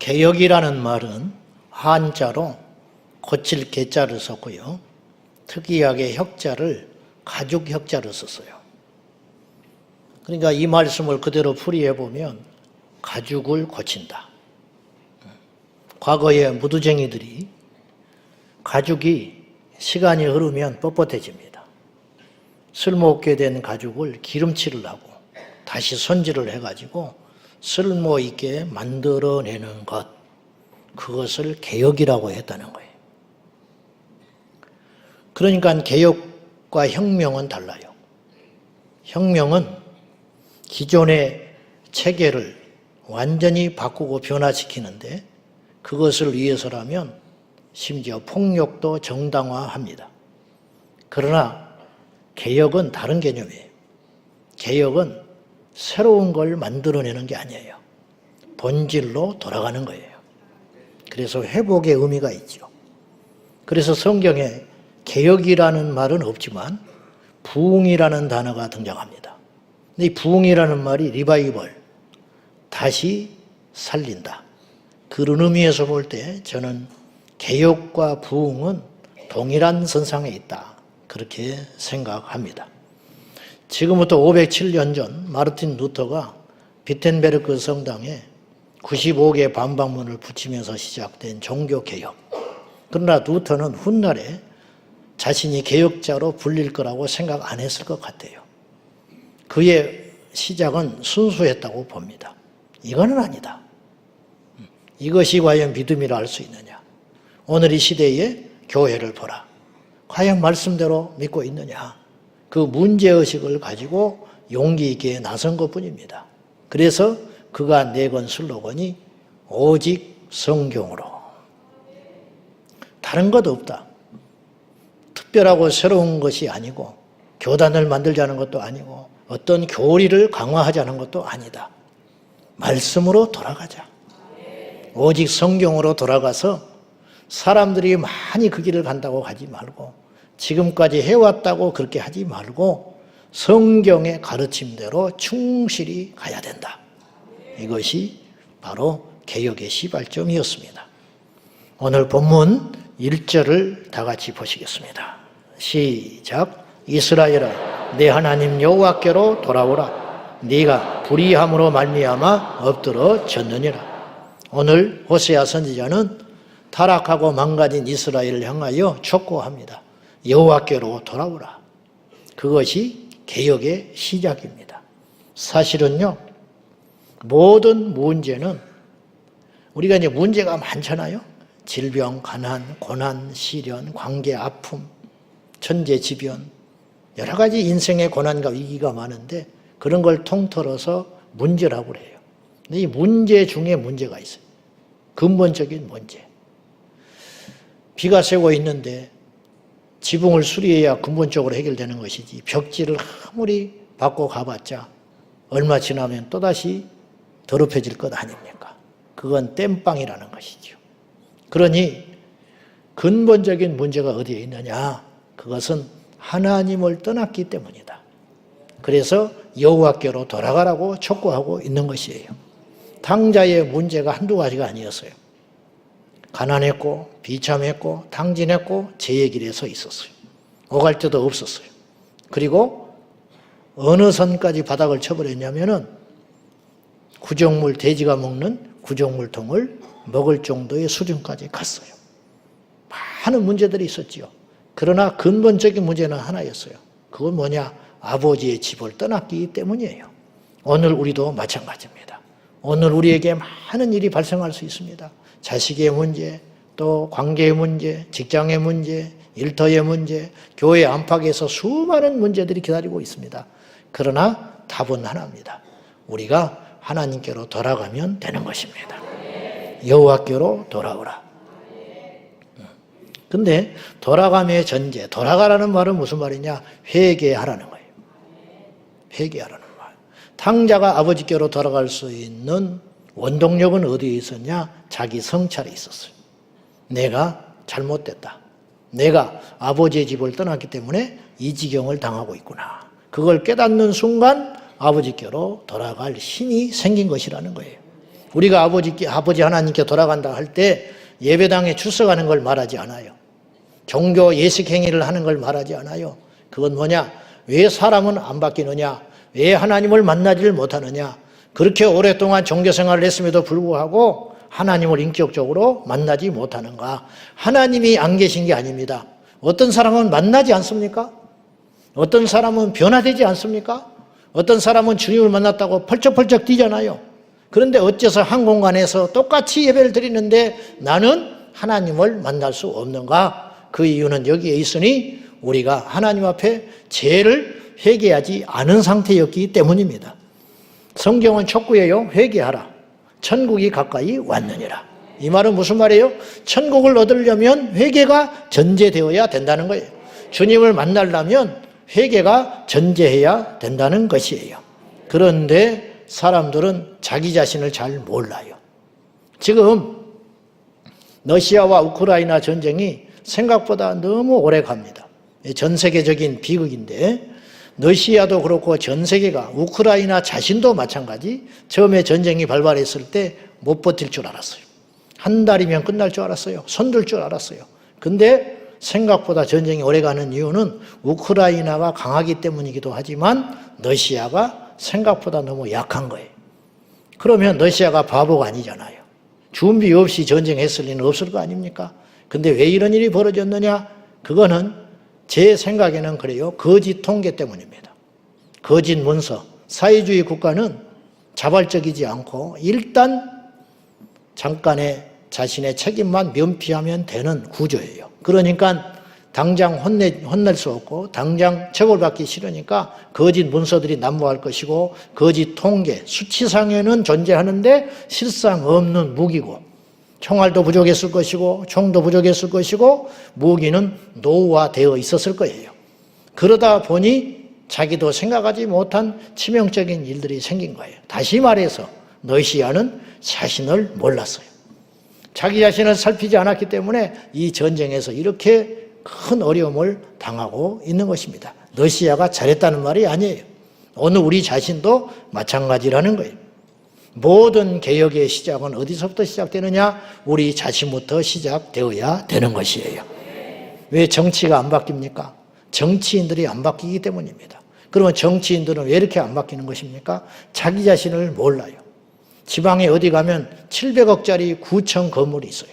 개혁이라는 말은 한자로 고칠 개자를 썼고요. 특이하게 혁자를 가죽 혁자를 썼어요. 그러니까 이 말씀을 그대로 풀이해 보면 가죽을 고친다. 과거의 무두쟁이들이 가죽이 시간이 흐르면 뻣뻣해집니다. 쓸모없게 된 가죽을 기름칠을 하고 다시 손질을 해가지고 쓸모있게 만들어내는 것, 그것을 개혁이라고 했다는 거예요. 그러니까 개혁과 혁명은 달라요. 혁명은 기존의 체계를 완전히 바꾸고 변화시키는데 그것을 위해서라면 심지어 폭력도 정당화합니다. 그러나 개혁은 다른 개념이에요. 개혁은 새로운 걸 만들어내는 게 아니에요. 본질로 돌아가는 거예요. 그래서 회복의 의미가 있죠. 그래서 성경에 개혁이라는 말은 없지만 부흥이라는 단어가 등장합니다. 근데 이 부흥이라는 말이 리바이벌, 다시 살린다. 그런 의미에서 볼 때 저는 개혁과 부흥은 동일한 선상에 있다. 그렇게 생각합니다. 지금부터 507년 전 마르틴 루터가 비텐베르크 성당에 95개 반박문을 붙이면서 시작된 종교개혁. 그러나 루터는 훗날에 자신이 개혁자로 불릴 거라고 생각 안 했을 것 같아요. 그의 시작은 순수했다고 봅니다. 이거는 아니다. 이것이 과연 믿음이라 할 수 있느냐. 오늘 이 시대의 교회를 보라. 과연 말씀대로 믿고 있느냐. 그 문제의식을 가지고 용기 있게 나선 것뿐입니다. 그래서 그가 내건 슬로건이 오직 성경으로. 다른 것 없다. 특별하고 새로운 것이 아니고 교단을 만들자는 것도 아니고 어떤 교리를 강화하자는 것도 아니다. 말씀으로 돌아가자. 오직 성경으로 돌아가서 사람들이 많이 그 길을 간다고 가지 말고 지금까지 해왔다고 그렇게 하지 말고 성경의 가르침대로 충실히 가야 된다. 이것이 바로 개혁의 시발점이었습니다. 오늘 본문 1절을 다 같이 보시겠습니다. 시작. 이스라엘아, 내 하나님 여호와께로 돌아오라. 네가 불의함으로 말미암아 엎드러졌느니라. 오늘 호세아 선지자는 타락하고 망가진 이스라엘을 향하여 촉구합니다. 여호와께로 돌아오라. 그것이 개혁의 시작입니다. 사실은요, 모든 문제는 우리가 이제 문제가 많잖아요. 질병, 가난, 고난, 시련, 관계, 아픔, 천재지변, 여러 가지 인생의 고난과 위기가 많은데 그런 걸 통틀어서 문제라고 그래요. 근데 이 문제 중에 문제가 있어요. 근본적인 문제. 비가 새고 있는데 지붕을 수리해야 근본적으로 해결되는 것이지 벽지를 아무리 바꿔 가봤자 얼마 지나면 또다시 더럽혀질 것 아닙니까? 그건 땜빵이라는 것이죠. 그러니 근본적인 문제가 어디에 있느냐? 그것은 하나님을 떠났기 때문이다. 그래서 여호와께로 돌아가라고 촉구하고 있는 것이에요. 당자의 문제가 한두 가지가 아니었어요. 가난했고 비참했고 탕진했고 죄의 길에 서 있었어요. 오갈 데도 없었어요. 그리고 어느 선까지 바닥을 쳐버렸냐면은 구정물, 돼지가 먹는 구정물통을 먹을 정도의 수준까지 갔어요. 많은 문제들이 있었지요. 그러나 근본적인 문제는 하나였어요. 그건 뭐냐? 아버지의 집을 떠났기 때문이에요. 오늘 우리도 마찬가지입니다. 오늘 우리에게 많은 일이 발생할 수 있습니다. 자식의 문제, 또 관계의 문제, 직장의 문제, 일터의 문제, 교회 안팎에서 수많은 문제들이 기다리고 있습니다. 그러나 답은 하나입니다. 우리가 하나님께로 돌아가면 되는 것입니다. 여호와께로 돌아오라. 근데 돌아감의 전제, 돌아가라는 말은 무슨 말이냐? 회개하라는 거예요. 회개하라는 말. 탕자가 아버지께로 돌아갈 수 있는 원동력은 어디에 있었냐? 자기 성찰에 있었어요. 내가 잘못됐다. 내가 아버지의 집을 떠났기 때문에 이 지경을 당하고 있구나. 그걸 깨닫는 순간 아버지께로 돌아갈 힘이 생긴 것이라는 거예요. 우리가 아버지 하나님께 돌아간다 할 때 예배당에 출석하는 걸 말하지 않아요. 종교 예식 행위를 하는 걸 말하지 않아요. 그건 뭐냐? 왜 사람은 안 바뀌느냐? 왜 하나님을 만나지를 못하느냐? 그렇게 오랫동안 종교 생활을 했음에도 불구하고 하나님을 인격적으로 만나지 못하는가? 하나님이 안 계신 게 아닙니다. 어떤 사람은 만나지 않습니까? 어떤 사람은 변화되지 않습니까? 어떤 사람은 주님을 만났다고 펄쩍펄쩍 뛰잖아요. 그런데 어째서 한 공간에서 똑같이 예배를 드리는데 나는 하나님을 만날 수 없는가? 그 이유는 여기에 있으니 우리가 하나님 앞에 죄를 회개하지 않은 상태였기 때문입니다. 성경은 촉구해요. 회개하라. 천국이 가까이 왔느니라. 이 말은 무슨 말이에요? 천국을 얻으려면 회개가 전제되어야 된다는 거예요. 주님을 만나려면 회개가 전제해야 된다는 것이에요. 그런데 사람들은 자기 자신을 잘 몰라요. 지금 러시아와 우크라이나 전쟁이 생각보다 너무 오래 갑니다. 전 세계적인 비극인데 러시아도 그렇고 전 세계가 우크라이나 자신도 마찬가지 처음에 전쟁이 발발했을 때 못 버틸 줄 알았어요. 한 달이면 끝날 줄 알았어요. 손들 줄 알았어요. 근데 생각보다 전쟁이 오래가는 이유는 우크라이나가 강하기 때문이기도 하지만 러시아가 생각보다 너무 약한 거예요. 그러면 러시아가 바보가 아니잖아요. 준비 없이 전쟁했을 리는 없을 거 아닙니까? 근데 왜 이런 일이 벌어졌느냐? 그거는 제 생각에는 그래요. 거짓 통계 때문입니다. 거짓 문서. 사회주의 국가는 자발적이지 않고 일단 잠깐의 자신의 책임만 면피하면 되는 구조예요. 그러니까 당장 혼낼 수 없고 당장 처벌받기 싫으니까 거짓 문서들이 난무할 것이고 거짓 통계, 수치상에는 존재하는데 실상 없는 무기고 총알도 부족했을 것이고 총도 부족했을 것이고 무기는 노후화되어 있었을 거예요. 그러다 보니 자기도 생각하지 못한 치명적인 일들이 생긴 거예요. 다시 말해서 러시아는 자신을 몰랐어요. 자기 자신을 살피지 않았기 때문에 이 전쟁에서 이렇게 큰 어려움을 당하고 있는 것입니다. 러시아가 잘했다는 말이 아니에요. 오늘 우리 자신도 마찬가지라는 거예요. 모든 개혁의 시작은 어디서부터 시작되느냐? 우리 자신부터 시작되어야 되는 것이에요. 왜 정치가 안 바뀝니까? 정치인들이 안 바뀌기 때문입니다. 그러면 정치인들은 왜 이렇게 안 바뀌는 것입니까? 자기 자신을 몰라요. 지방에 어디 가면 700억짜리 구청 건물이 있어요.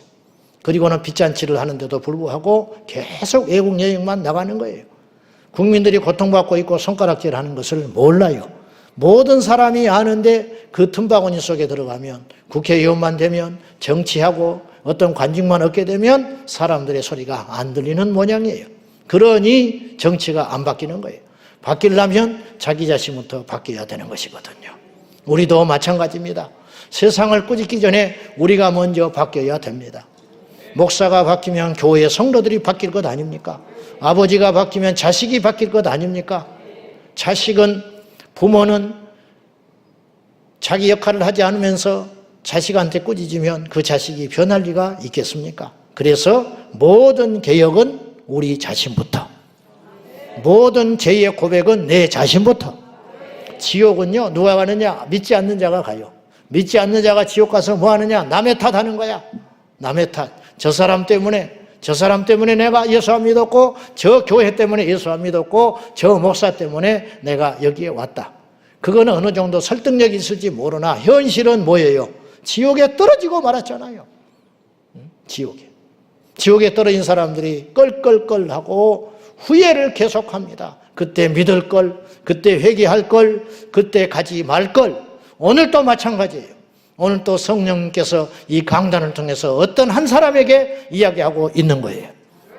그리고는 빚잔치를 하는데도 불구하고 계속 외국 여행만 나가는 거예요. 국민들이 고통받고 있고 손가락질 하는 것을 몰라요. 모든 사람이 아는데 그 틈바구니 속에 들어가면 국회의원만 되면 정치하고 어떤 관직만 얻게 되면 사람들의 소리가 안 들리는 모양이에요. 그러니 정치가 안 바뀌는 거예요. 바뀌려면 자기 자신부터 바뀌어야 되는 것이거든요. 우리도 마찬가지입니다. 세상을 꾸짖기 전에 우리가 먼저 바뀌어야 됩니다. 목사가 바뀌면 교회 성도들이 바뀔 것 아닙니까? 아버지가 바뀌면 자식이 바뀔 것 아닙니까? 부모는 자기 역할을 하지 않으면서 자식한테 꾸짖으면 그 자식이 변할 리가 있겠습니까? 그래서 모든 개혁은 우리 자신부터, 모든 죄의 고백은 내 자신부터. 지옥은요, 누가 가느냐? 믿지 않는 자가 가요. 믿지 않는 자가 지옥 가서 뭐 하느냐? 남의 탓하는 거야. 남의 탓. 저 사람 때문에 내가 예수 안 믿었고, 저 교회 때문에 예수 안 믿었고, 저 목사 때문에 내가 여기에 왔다. 그거는 어느 정도 설득력이 있을지 모르나 현실은 뭐예요? 지옥에 떨어지고 말았잖아요. 지옥에 떨어진 사람들이 껄껄껄하고 후회를 계속합니다. 그때 믿을 걸, 그때 회개할 걸, 그때 가지 말 걸. 오늘도 마찬가지예요. 오늘 또 성령님께서 이 강단을 통해서 어떤 한 사람에게 이야기하고 있는 거예요.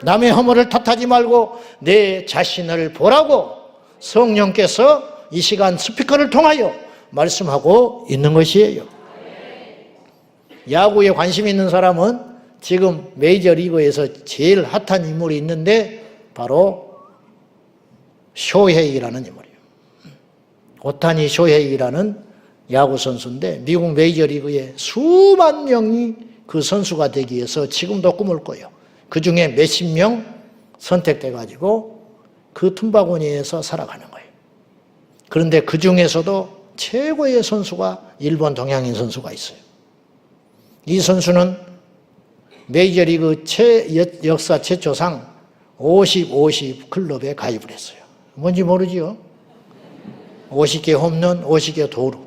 남의 허물을 탓하지 말고 내 자신을 보라고 성령께서 이 시간 스피커를 통하여 말씀하고 있는 것이에요. 야구에 관심 있는 사람은 지금 메이저리그에서 제일 핫한 인물이 있는데 바로 쇼헤이라는 인물이에요. 오타니 쇼헤이라는 야구 선수인데 미국 메이저리그에 수만 명이 그 선수가 되기 위해서 지금도 꿈을 꿔요. 그 중에 몇십 명 선택돼 가지고 그 틈바구니에서 살아가는 거예요. 그런데 그 중에서도 최고의 선수가 일본 동양인 선수가 있어요. 이 선수는 메이저리그 역사 최초상 50 클럽에 가입을 했어요. 뭔지 모르지요? 50개 홈런, 50개 도루.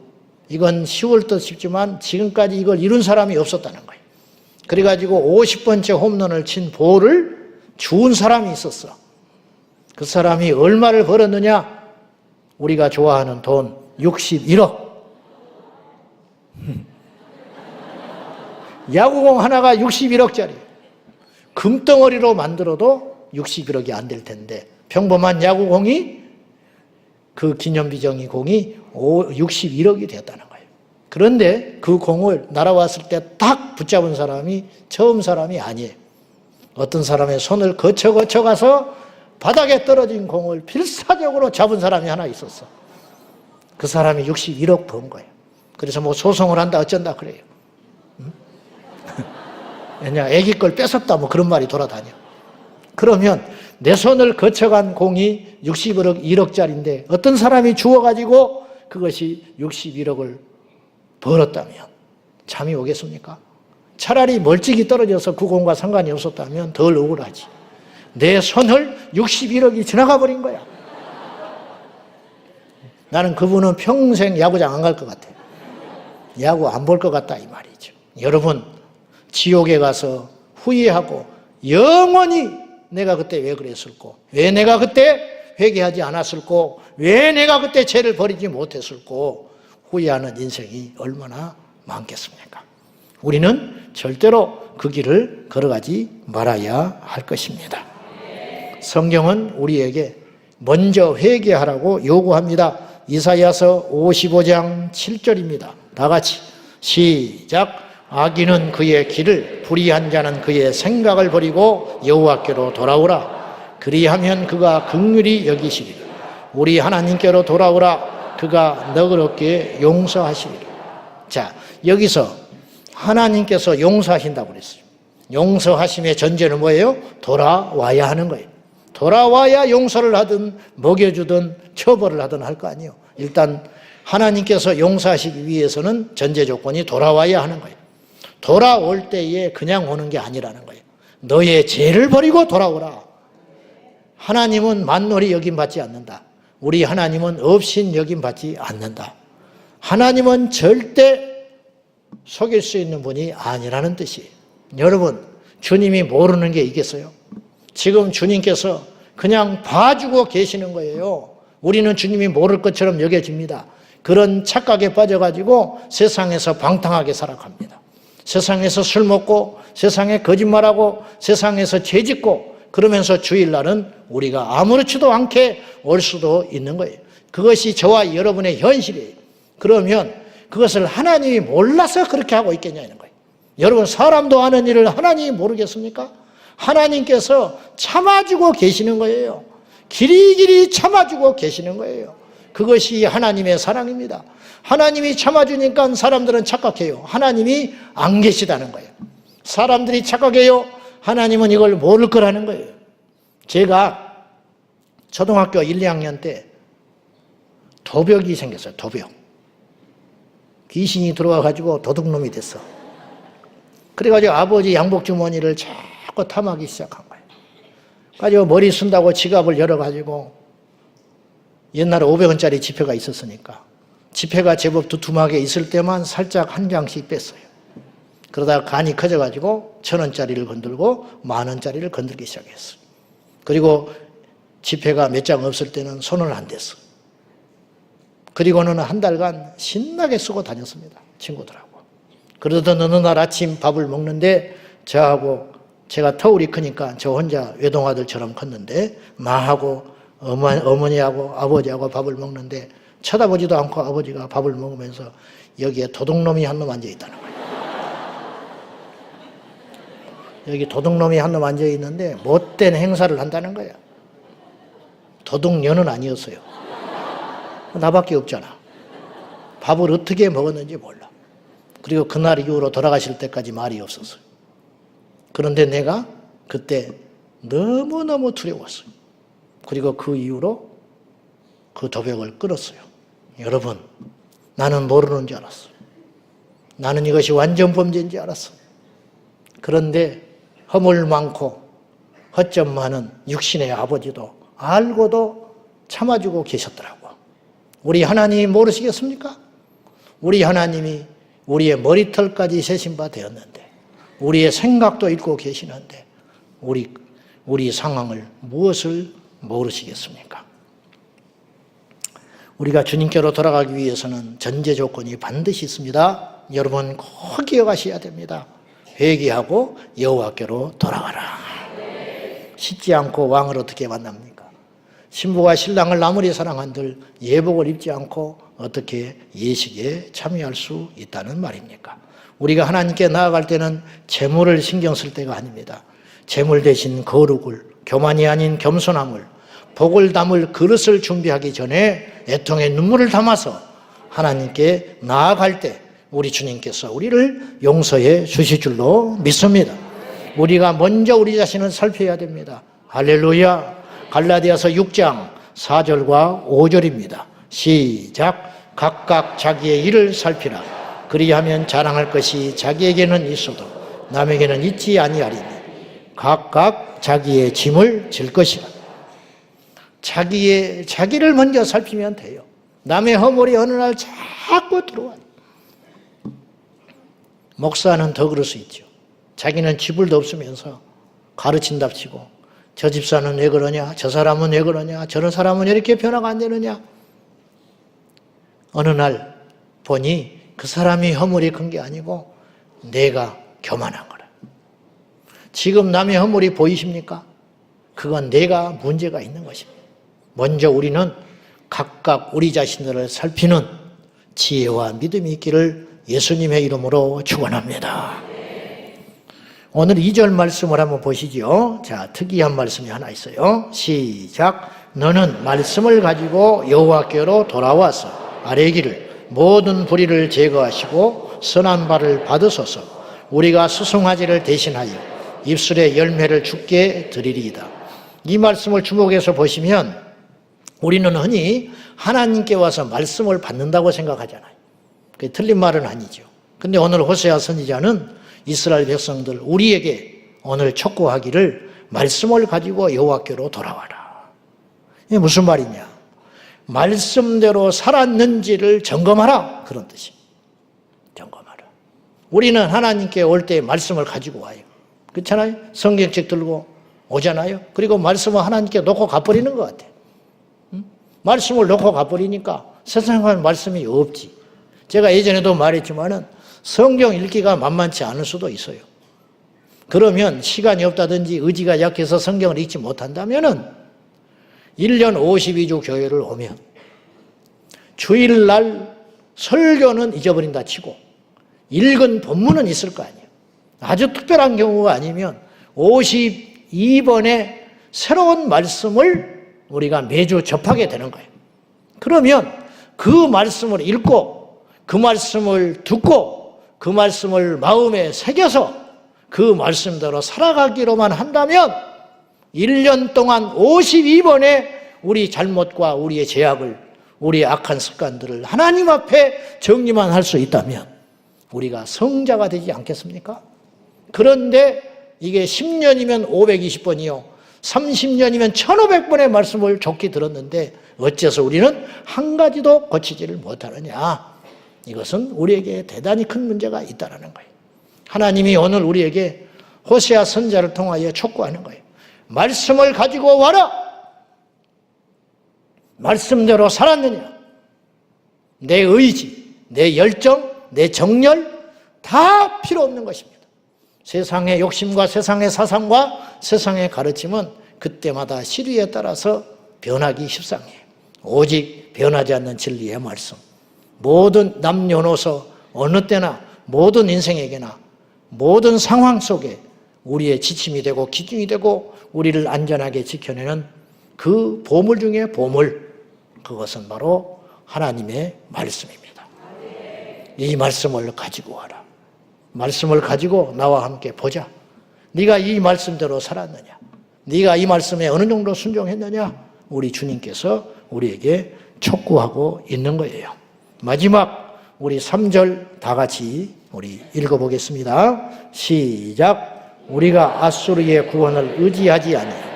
이건 쉬울 듯 싶지만 지금까지 이걸 이룬 사람이 없었다는 거예요. 그래가지고 50번째 홈런을 친 볼을 주운 사람이 있었어. 그 사람이 얼마를 벌었느냐? 우리가 좋아하는 돈 61억. 야구공 하나가 61억짜리. 금덩어리로 만들어도 61억이 안 될 텐데 평범한 야구공이 그 기념비정의 공이 61억이 됐다는 거예요. 그런데 그 공을 날아왔을 때 딱 붙잡은 사람이 처음 사람이 아니에요. 어떤 사람의 손을 거쳐 가서 바닥에 떨어진 공을 필사적으로 잡은 사람이 하나 있었어. 그 사람이 61억 번 거예요. 그래서 뭐 소송을 한다 어쩐다 그래요. 응? 왜냐 애기 걸 뺏었다 뭐 그런 말이 돌아다녀. 그러면 내 손을 거쳐간 공이 61억짜리인데 어떤 사람이 주워가지고 그것이 61억을 벌었다면 잠이 오겠습니까? 차라리 멀찍이 떨어져서 그 공과 상관이 없었다면 덜 억울하지. 내 손을 61억이 지나가 버린 거야. 나는 그분은 평생 야구장 안 갈 것 같아. 야구 안 볼 것 같다 이 말이죠. 여러분 지옥에 가서 후회하고 영원히 내가 그때 왜 그랬을꼬? 왜 내가 그때 회개하지 않았을꼬? 왜 내가 그때 죄를 버리지 못했을꼬? 후회하는 인생이 얼마나 많겠습니까? 우리는 절대로 그 길을 걸어가지 말아야 할 것입니다. 성경은 우리에게 먼저 회개하라고 요구합니다. 이사야서 55장 7절입니다. 다 같이 시작. 악인은 그의 길을, 불의한 자는 그의 생각을 버리고 여호와께로 돌아오라. 그리하면 그가 긍휼히 여기시리라. 우리 하나님께로 돌아오라. 그가 너그럽게 용서하시리라. 자, 여기서 하나님께서 용서하신다고 그랬어요. 용서하심의 전제는 뭐예요? 돌아와야 하는 거예요. 돌아와야 용서를 하든 먹여주든 처벌을 하든 할 거 아니에요. 일단 하나님께서 용서하시기 위해서는 전제 조건이 돌아와야 하는 거예요. 돌아올 때에 그냥 오는 게 아니라는 거예요. 너의 죄를 버리고 돌아오라. 하나님은 만놀이 여김받지 않는다. 우리 하나님은 업신 여김받지 않는다. 하나님은 절대 속일 수 있는 분이 아니라는 뜻이에요. 여러분, 주님이 모르는 게 있겠어요? 지금 주님께서 그냥 봐주고 계시는 거예요. 우리는 주님이 모를 것처럼 여겨집니다. 그런 착각에 빠져가지고 세상에서 방탕하게 살아갑니다. 세상에서 술 먹고 세상에 거짓말하고 세상에서 죄짓고 그러면서 주일날은 우리가 아무렇지도 않게 올 수도 있는 거예요. 그것이 저와 여러분의 현실이에요. 그러면 그것을 하나님이 몰라서 그렇게 하고 있겠냐는 거예요. 여러분 사람도 아는 일을 하나님이 모르겠습니까? 하나님께서 참아주고 계시는 거예요. 길이길이 참아주고 계시는 거예요. 그것이 하나님의 사랑입니다. 하나님이 참아주니까 사람들은 착각해요. 하나님이 안 계시다는 거예요. 사람들이 착각해요. 하나님은 이걸 모를 거라는 거예요. 제가 초등학교 1, 2학년 때 도벽이 생겼어요. 도벽. 귀신이 들어와가지고 도둑놈이 됐어. 그래가지고 아버지 양복 주머니를 자꾸 탐하기 시작한 거예요. 가지고 머리 쓴다고 지갑을 열어가지고 옛날에 500원짜리 지폐가 있었으니까 지폐가 제법 두툼하게 있을 때만 살짝 한 장씩 뺐어요. 그러다가 간이 커져가지고 1,000원짜리를 건들고 10,000원짜리를 건들기 시작했어요. 그리고 지폐가 몇 장 없을 때는 손을 안 댔어. 그리고는 한 달간 신나게 쓰고 다녔습니다. 친구들하고. 그러던 어느 날 아침 밥을 먹는데 저하고 제가 터울이 크니까 저 혼자 외동아들처럼 컸는데 마하고 어머니하고 아버지하고 밥을 먹는데 쳐다보지도 않고 아버지가 밥을 먹으면서 여기에 도둑놈이 한 놈 앉아있다는 거예요. 여기 도둑놈이 한 놈 앉아있는데 못된 행사를 한다는 거예요. 도둑년은 아니었어요. 나밖에 없잖아. 밥을 어떻게 먹었는지 몰라. 그리고 그날 이후로 돌아가실 때까지 말이 없었어요. 그런데 내가 그때 너무너무 두려웠어요. 그리고 그 이후로 그 도벽을 끊었어요. 여러분, 나는 모르는 줄 알았어요. 나는 이것이 완전 범죄인지 알았어. 그런데 허물 많고 허점 많은 육신의 아버지도 알고도 참아주고 계셨더라고. 우리 하나님이 모르시겠습니까? 우리 하나님이 우리의 머리털까지 세신 바 되었는데, 우리의 생각도 읽고 계시는데 우리 상황을 무엇을 모르시겠습니까? 우리가 주님께로 돌아가기 위해서는 전제 조건이 반드시 있습니다. 여러분 꼭 기억하셔야 됩니다. 회개하고 여호와께로 돌아가라. 씻지 않고 왕을 어떻게 만납니까? 신부가 신랑을 아무리 사랑한들 예복을 입지 않고 어떻게 예식에 참여할 수 있다는 말입니까? 우리가 하나님께 나아갈 때는 재물을 신경 쓸 때가 아닙니다. 재물 대신 거룩을, 교만이 아닌 겸손함을, 복을 담을 그릇을 준비하기 전에 애통의 눈물을 담아서 하나님께 나아갈 때 우리 주님께서 우리를 용서해 주실 줄로 믿습니다. 우리가 먼저 우리 자신을 살펴야 됩니다. 할렐루야. 갈라디아서 6장 4절과 5절입니다. 시작. 각각 자기의 일을 살피라. 그리하면 자랑할 것이 자기에게는 있어도 남에게는 있지 아니하리니 각각 자기의 짐을 질 것이라. 자기를 먼저 살피면 돼요. 남의 허물이 어느 날 자꾸 들어와요. 목사는 더 그럴 수 있죠. 자기는 지불도 없으면서 가르친답시고 저 집사는 왜 그러냐, 저 사람은 왜 그러냐, 저런 사람은 왜 이렇게 변화가 안 되느냐. 어느 날 보니 그 사람이 허물이 큰 게 아니고 내가 교만한 거라. 지금 남의 허물이 보이십니까? 그건 내가 문제가 있는 것입니다. 먼저 우리는 각각 우리 자신들을 살피는 지혜와 믿음이 있기를 예수님의 이름으로 축원합니다. 오늘 2절 말씀을 한번 보시죠. 자, 특이한 말씀이 하나 있어요. 시작. 너는 말씀을 가지고 여호와께로 돌아와서 아뢰기를 모든 불의를 제거하시고 선한 바를 받으소서. 우리가 수송아지를 대신하여 입술의 열매를 주께 드리리이다. 이 말씀을 주목해서 보시면 우리는 흔히 하나님께 와서 말씀을 받는다고 생각하잖아요. 그게 틀린 말은 아니죠. 근데 오늘 호세아 선지자는 이스라엘 백성들 우리에게 오늘 촉구하기를 말씀을 가지고 여호와께로 돌아와라. 이게 무슨 말이냐? 말씀대로 살았는지를 점검하라. 그런 뜻입니다. 점검하라. 우리는 하나님께 올 때 말씀을 가지고 와요. 그렇잖아요? 성경책 들고 오잖아요. 그리고 말씀을 하나님께 놓고 가버리는 것 같아요. 말씀을 놓고 가버리니까 세상에 말씀이 없지. 제가 예전에도 말했지만은 성경 읽기가 만만치 않을 수도 있어요. 그러면 시간이 없다든지 의지가 약해서 성경을 읽지 못한다면은 1년 52주 교회를 오면 주일날 설교는 잊어버린다 치고 읽은 본문은 있을 거 아니에요. 아주 특별한 경우가 아니면 52번의 새로운 말씀을 우리가 매주 접하게 되는 거예요. 그러면 그 말씀을 읽고 그 말씀을 듣고 그 말씀을 마음에 새겨서 그 말씀대로 살아가기로만 한다면 1년 동안 52번의 우리 잘못과 우리의 죄악을, 우리의 악한 습관들을 하나님 앞에 정리만 할 수 있다면 우리가 성자가 되지 않겠습니까? 그런데 이게 10년이면 520번이요 30년이면 1500번의 말씀을 좋게 들었는데 어째서 우리는 한 가지도 고치지를 못하느냐. 이것은 우리에게 대단히 큰 문제가 있다는 거예요. 하나님이 오늘 우리에게 호세아 선지자를 통하여 촉구하는 거예요. 말씀을 가지고 와라. 말씀대로 살았느냐. 내 의지, 내 열정, 내 정열 다 필요 없는 것입니다. 세상의 욕심과 세상의 사상과 세상의 가르침은 그때마다 시류에 따라서 변하기 십상이에요. 오직 변하지 않는 진리의 말씀. 모든 남녀노소 어느 때나 모든 인생에게나 모든 상황 속에 우리의 지침이 되고 기준이 되고 우리를 안전하게 지켜내는 그 보물 중에 보물, 그것은 바로 하나님의 말씀입니다. 이 말씀을 가지고 와라. 말씀을 가지고 나와 함께 보자. 네가 이 말씀대로 살았느냐? 네가 이 말씀에 어느 정도 순종했느냐? 우리 주님께서 우리에게 촉구하고 있는 거예요. 마지막 우리 3절 다 같이 우리 읽어보겠습니다. 시작. 우리가 앗수르의 구원을 의지하지 아니하며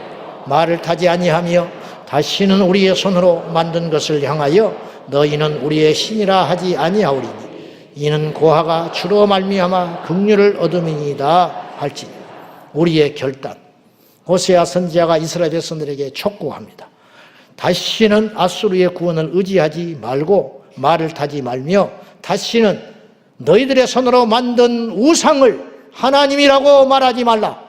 말을 타지 아니하며 다시는 우리의 손으로 만든 것을 향하여 너희는 우리의 신이라 하지 아니하오리니 이는 고아가 주로 말미암아 긍휼을 얻음이니이다 할지니. 우리의 결단. 호세아 선지자가 이스라엘 백성들에게 촉구합니다. 다시는 앗수르의 구원을 의지하지 말고 말을 타지 말며 다시는 너희들의 손으로 만든 우상을 하나님이라고 말하지 말라.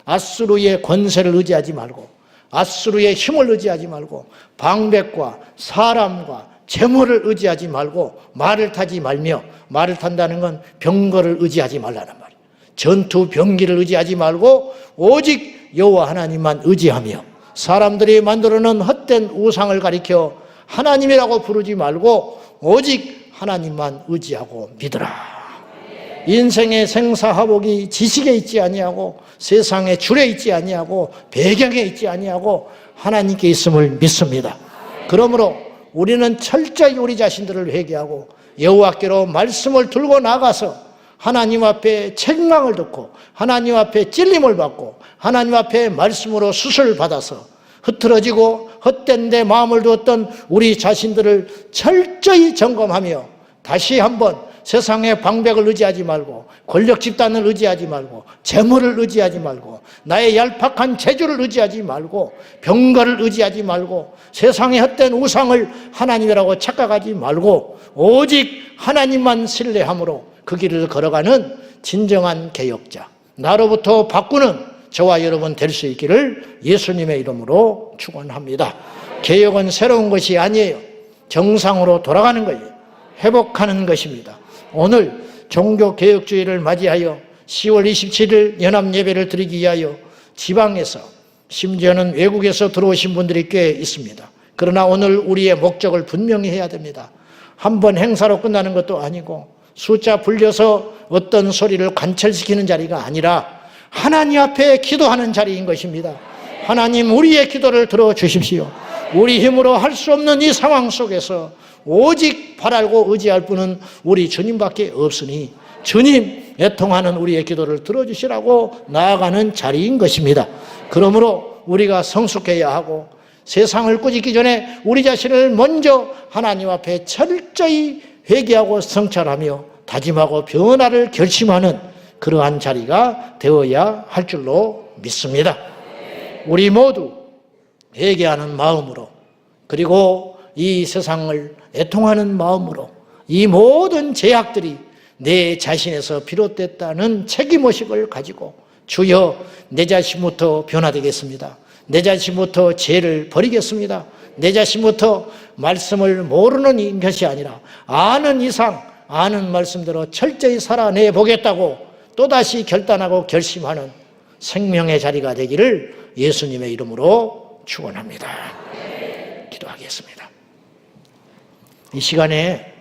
앗수르의 권세를 의지하지 말고 앗수르의 힘을 의지하지 말고 방백과 사람과 재물을 의지하지 말고 말을 타지 말며, 말을 탄다는 건 병거를 의지하지 말라는 말이에요. 전투 병기를 의지하지 말고 오직 여호와 하나님만 의지하며 사람들이 만들어놓은 헛된 우상을 가리켜 하나님이라고 부르지 말고 오직 하나님만 의지하고 믿으라. 인생의 생사화복이 지식에 있지 아니하고 세상의 줄에 있지 아니하고 배경에 있지 아니하고 하나님께 있음을 믿습니다. 그러므로 우리는 철저히 우리 자신들을 회개하고 여호와께로 말씀을 들고 나가서 하나님 앞에 책망을 듣고 하나님 앞에 찔림을 받고 하나님 앞에 말씀으로 수술을 받아서 흐트러지고 헛된 데 마음을 두었던 우리 자신들을 철저히 점검하며 다시 한번 세상의 방백을 의지하지 말고 권력 집단을 의지하지 말고 재물을 의지하지 말고 나의 얄팍한 재주를 의지하지 말고 병거를 의지하지 말고 세상의 헛된 우상을 하나님이라고 착각하지 말고 오직 하나님만 신뢰함으로 그 길을 걸어가는 진정한 개혁자, 나로부터 바꾸는 저와 여러분 될 수 있기를 예수님의 이름으로 축원합니다. 개혁은 새로운 것이 아니에요. 정상으로 돌아가는 거예요. 회복하는 것입니다. 오늘 종교개혁주의를 맞이하여 10월 27일 연합예배를 드리기 위하여 지방에서 심지어는 외국에서 들어오신 분들이 꽤 있습니다. 그러나 오늘 우리의 목적을 분명히 해야 됩니다. 한 번 행사로 끝나는 것도 아니고 숫자 불려서 어떤 소리를 관철시키는 자리가 아니라 하나님 앞에 기도하는 자리인 것입니다. 하나님, 우리의 기도를 들어주십시오. 우리 힘으로 할 수 없는 이 상황 속에서 오직 바라고 의지할 분은 우리 주님밖에 없으니 주님, 애통하는 우리의 기도를 들어주시라고 나아가는 자리인 것입니다. 그러므로 우리가 성숙해야 하고 세상을 꾸짖기 전에 우리 자신을 먼저 하나님 앞에 철저히 회개하고 성찰하며 다짐하고 변화를 결심하는 그러한 자리가 되어야 할 줄로 믿습니다. 우리 모두 회개하는 마음으로, 그리고 이 세상을 애통하는 마음으로 이 모든 죄악들이 내 자신에서 비롯됐다는 책임의식을 가지고 주여, 내 자신부터 변화되겠습니다. 내 자신부터 죄를 버리겠습니다. 내 자신부터 말씀을 모르는 것이 아니라 아는 이상 아는 말씀대로 철저히 살아내 보겠다고 또다시 결단하고 결심하는 생명의 자리가 되기를 예수님의 이름으로 축원합니다. 기도하겠습니다. 이 시간에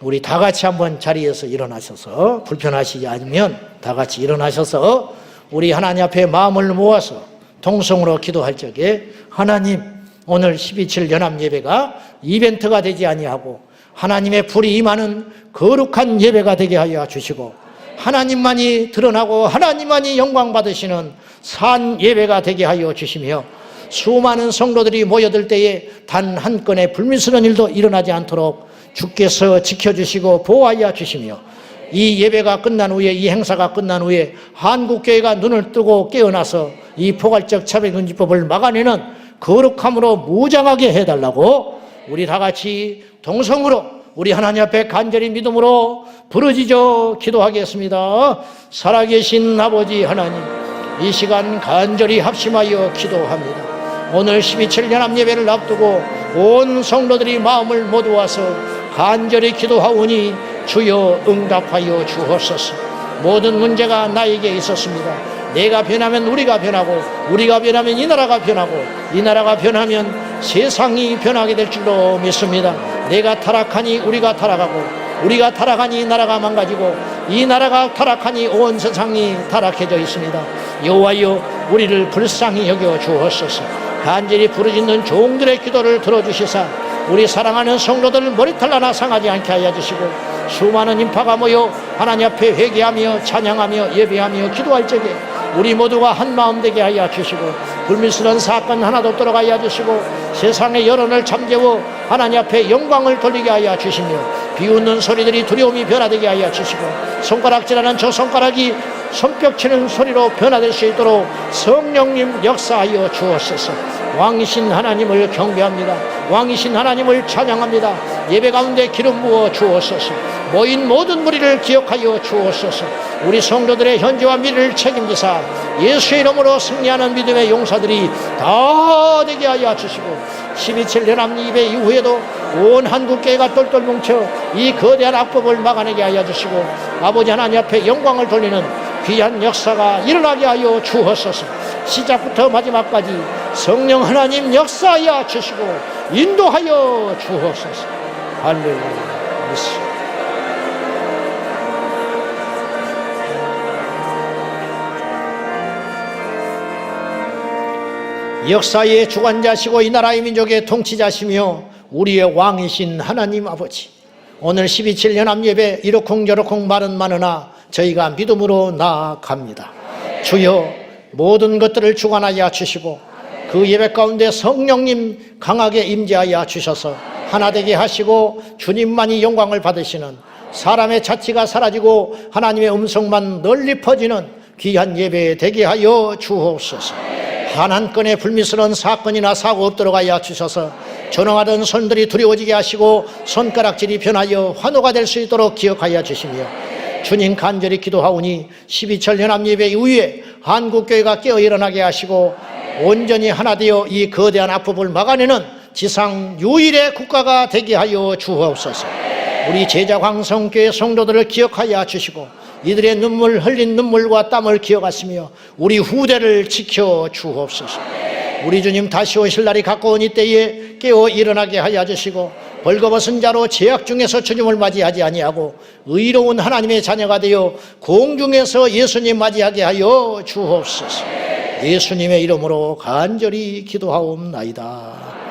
우리 다 같이 한번 자리에서 일어나셔서, 불편하시지 않으면 다 같이 일어나셔서 우리 하나님 앞에 마음을 모아서 통성으로 기도할 적에 하나님, 오늘 12.7 연합예배가 이벤트가 되지 아니하고 하나님의 불이 임하는 거룩한 예배가 되게 하여 주시고 하나님만이 드러나고 하나님만이 영광 받으시는 산 예배가 되게 하여 주시며 수많은 성도들이 모여들 때에 단 한 건의 불미스러운 일도 일어나지 않도록 주께서 지켜주시고 보호하여 주시며 이 예배가 끝난 후에, 이 행사가 끝난 후에 한국교회가 눈을 뜨고 깨어나서 이 포괄적 차별금지법을 막아내는 거룩함으로 무장하게 해달라고 우리 다 같이 동성으로 우리 하나님 앞에 간절히 믿음으로 부르짖어 기도하겠습니다. 살아계신 아버지 하나님, 이 시간 간절히 합심하여 기도합니다. 오늘 12.7 연합예배를 앞두고 온 성도들이 마음을 모두와서 간절히 기도하오니 주여 응답하여 주옵소서. 모든 문제가 나에게 있었습니다. 내가 변하면 우리가 변하고, 우리가 변하면 이 나라가 변하고, 이 나라가 변하면 세상이 변하게 될 줄로 믿습니다. 내가 타락하니 우리가 타락하고, 우리가 타락하니 이 나라가 망가지고, 이 나라가 타락하니 온 세상이 타락해져 있습니다. 여호와여, 우리를 불쌍히 여겨 주옵소서. 간절히 부르짖는 종들의 기도를 들어주시사 우리 사랑하는 성도들 머리털 하나 상하지 않게 하여 주시고, 수많은 인파가 모여 하나님 앞에 회개하며 찬양하며 예배하며 기도할 적에 우리 모두가 한마음 되게 하여 주시고, 불미스러운 사건 하나도 없도록 하여 주시고, 세상의 여론을 잠재워 하나님 앞에 영광을 돌리게 하여 주시며, 비웃는 소리들이 두려움이 변화되게 하여 주시고, 손가락질하는 저 손가락이 손뼉치는 소리로 변화될 수 있도록 성령님 역사하여 주옵소서. 왕이신 하나님을 경배합니다. 왕이신 하나님을 찬양합니다. 예배 가운데 기름 부어 주옵소서. 모인 모든 무리를 기억하여 주옵소서. 우리 성도들의 현재와 미래를 책임지사 예수의 이름으로 승리하는 믿음의 용사들이 다 되게 하여 주시고, 12.7 연합예배 이후에도 온 한국교회가 똘똘 뭉쳐 이 거대한 악법을 막아내게 하여 주시고, 아버지 하나님 앞에 영광을 돌리는 귀한 역사가 일어나게 하여 주옵소서. 시작부터 마지막까지 성령 하나님 역사하여 주시고 인도하여 주옵소서. 할렐루야. 역사의 주관자시고 이 나라의 민족의 통치자시며 우리의 왕이신 하나님 아버지, 오늘 12.7 연합예배 이러쿵저러쿵 말은 많으나 저희가 믿음으로 나아갑니다. 주여, 모든 것들을 주관하여 주시고 그 예배 가운데 성령님 강하게 임재하여 주셔서 하나 되게 하시고 주님만이 영광을 받으시는, 사람의 자치가 사라지고 하나님의 음성만 널리 퍼지는 귀한 예배 되게 하여 주옵소서. 한 한 건의 불미스러운 사건이나 사고 없도록 하여 주셔서 전능하던 손들이 두려워지게 하시고 손가락질이 변하여 환호가 될 수 있도록 기억하여 주시며, 주님 간절히 기도하오니 12.7 연합예배 이후에 한국교회가 깨어 일어나게 하시고 온전히 하나 되어 이 거대한 악법을 막아내는 지상 유일의 국가가 되게 하여 주옵소서. 우리 제자 광성교회 성도들을 기억하여 주시고 이들의 눈물, 흘린 눈물과 땀을 기억하시며 우리 후대를 지켜 주옵소서. 우리 주님 다시 오실 날이 가까운 이때에 깨어 일어나게 하여 주시고 벌거벗은 자로 죄악 중에서 주님을 맞이하지 아니하고 의로운 하나님의 자녀가 되어 공중에서 예수님 맞이하게 하여 주옵소서. 예수님의 이름으로 간절히 기도하옵나이다.